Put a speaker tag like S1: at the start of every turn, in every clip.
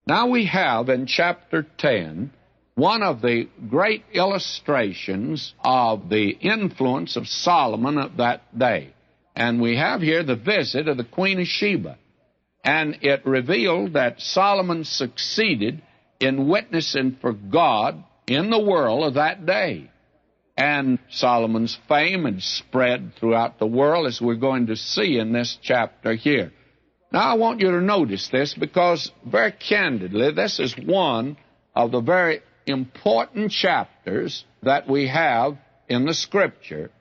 S1: Now we have in chapter 10 one of the great illustrations of the influence of Solomon of that day. And we have here the visit of the Queen of Sheba. And it revealed that Solomon succeeded in witnessing for God in the world of that day. And Solomon's fame had spread throughout the world, as we're going to see in this chapter here. Now, I want you to notice this because, very candidly, this is one of the very important chapters that we have in the Scripture.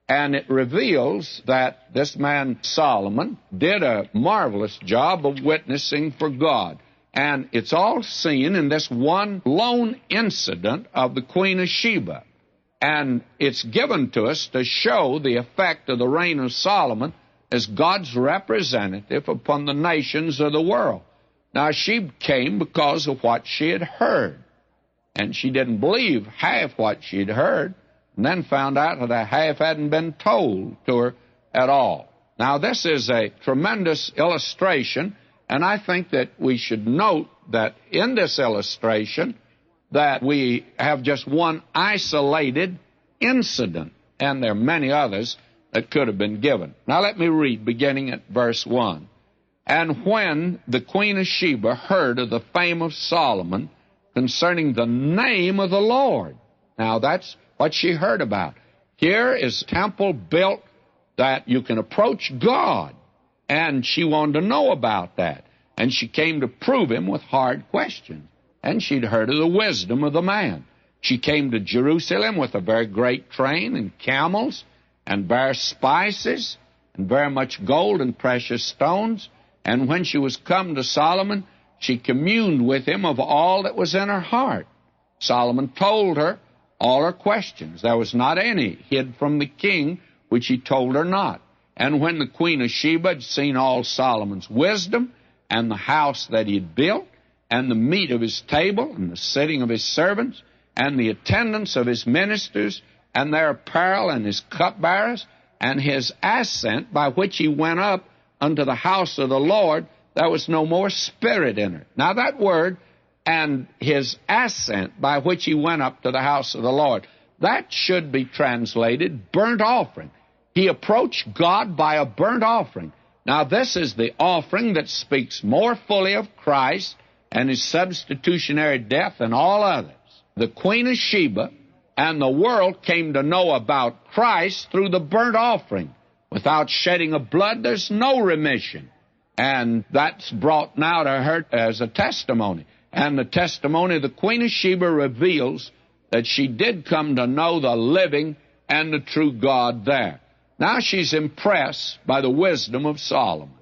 S1: And it reveals that this man, Solomon, did a marvelous job of witnessing for God. And it's all seen in this one lone incident of the Queen of Sheba. And it's given to us to show the effect of the reign of Solomon as God's representative upon the nations of the world. Now, she came because of what she had heard. And she didn't believe half what she'd heard, and then found out that half hadn't been told to her at all. Now, this is a tremendous illustration, and I think that we should note that in this illustration that we have just one isolated incident, and there are many others that could have been given. Now, let me read, beginning at verse 1. And when the Queen of Sheba heard of the fame of Solomon concerning the name of the Lord. Now, that's what she heard about. Here is a temple built that you can approach God, and she wanted to know about that. And she came to prove him with hard questions. And she'd heard of the wisdom of the man. She came to Jerusalem with a very great train and camels and bare spices and very much gold and precious stones. And when she was come to Solomon, she communed with him of all that was in her heart. Solomon told her all her questions. There was not any hid from the king which he told her not. And when the Queen of Sheba had seen all Solomon's wisdom, and the house that he had built, and the meat of his table, and the sitting of his servants, and the attendance of his ministers, and their apparel, and his cupbearers, and his ascent by which he went up unto the house of the Lord, there was no more spirit in her. Now that word, and his ascent by which he went up to the house of the Lord, that should be translated burnt offering. He approached God by a burnt offering. Now this is the offering that speaks more fully of Christ and his substitutionary death than all others. The Queen of Sheba and the world came to know about Christ through the burnt offering. Without shedding of blood, there's no remission. And that's brought now to her as a testimony. And the testimony of the Queen of Sheba reveals that she did come to know the living and the true God there. Now she's impressed by the wisdom of Solomon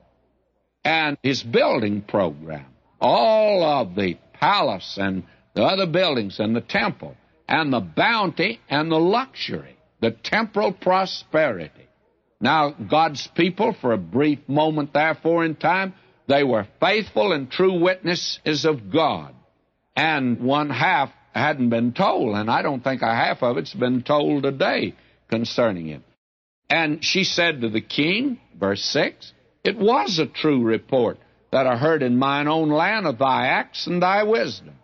S1: and his building program. All of the palace and the other buildings and the temple and the bounty and the luxury, the temporal prosperity. Now, God's people, for a brief moment, therefore, in time, they were faithful and true witnesses of God. And one half hadn't been told, and I don't think a half of it's been told today concerning him. And she said to the king, verse 6, it was a true report that I heard in mine own land of thy acts and thy wisdom.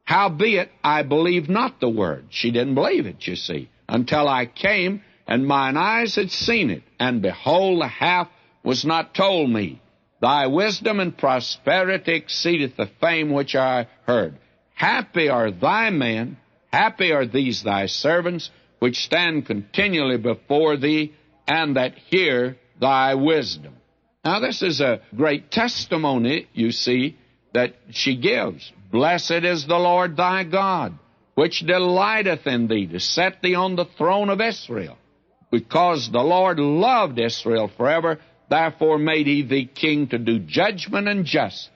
S1: Howbeit, I believed not the word. She didn't believe it, you see, until I came, and mine eyes had seen it, and behold, the half was not told me. Thy wisdom and prosperity exceedeth the fame which I heard. Happy are thy men, happy are these thy servants, which stand continually before thee, and that hear thy wisdom. Now, this is a great testimony, you see, that she gives. Blessed is the Lord thy God, which delighteth in thee to set thee on the throne of Israel. Because the Lord loved Israel forever, therefore made he thee king to do judgment and justice.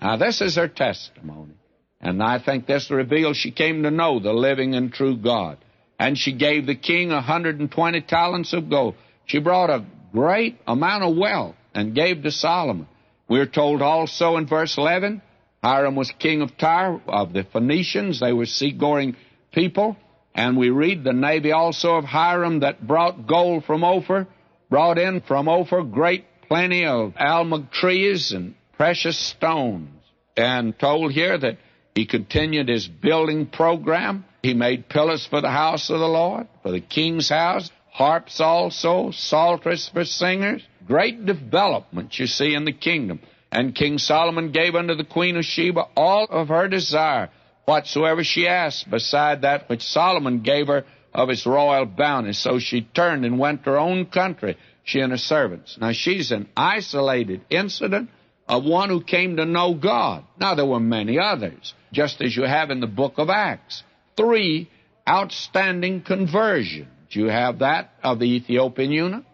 S1: Now, this is her testimony. And I think this reveals she came to know the living and true God. And she gave the king 120 talents of gold. She brought a great amount of wealth and gave to Solomon. We're told also in verse 11, Hiram was king of Tyre, of the Phoenicians. They were seagoing people. And we read the navy also of Hiram that brought gold from Ophir, brought in from Ophir great plenty of almug trees and precious stones. and told here that he continued his building program. He made pillars for the house of the Lord, for the king's house, harps also, psalteries for singers. Great development you see in the kingdom. And King Solomon gave unto the queen of Sheba all of her desire, whatsoever she asked, beside that which Solomon gave her of his royal bounty. So she turned and went to her own country, she and her servants. Now she's an isolated incident of one who came to know God. Now there were many others, just as you have in the book of Acts. 3 outstanding conversions. You have that of the Ethiopian eunuch,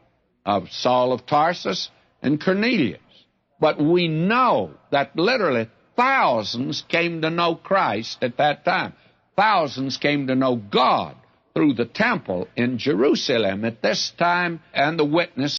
S1: of Saul of Tarsus, and Cornelius. But we know that literally thousands came to know Christ at that time. Thousands came to know God through the temple in Jerusalem at this time, and the witness